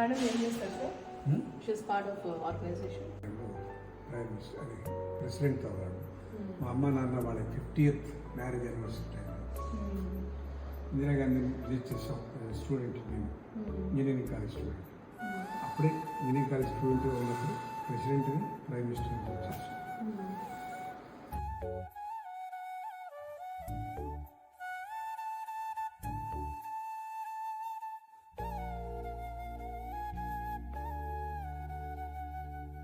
Madam ఏం చేస్తారు sir? She's part of organisation. Prime minister అది ప్రెసిడెంట్ అవ్వాలి. మా అమ్మ నాన్న వాళ్ళ 50th మ్యారేజ్ యానివర్సరీ టైంలో ఇందిరాగాంధీ విజిట్ చేసాం. స్టూడెంట్ నేను ఇంజనీరింగ్ కాలేజ్ స్టూడెంట్. అప్పుడే ఇంజనీరింగ్ కాలేజ్ స్టూడెంట్ ఉన్నప్పుడు ప్రెసిడెంట్ని ప్రైమ్ మినిస్టర్ని చేసాం.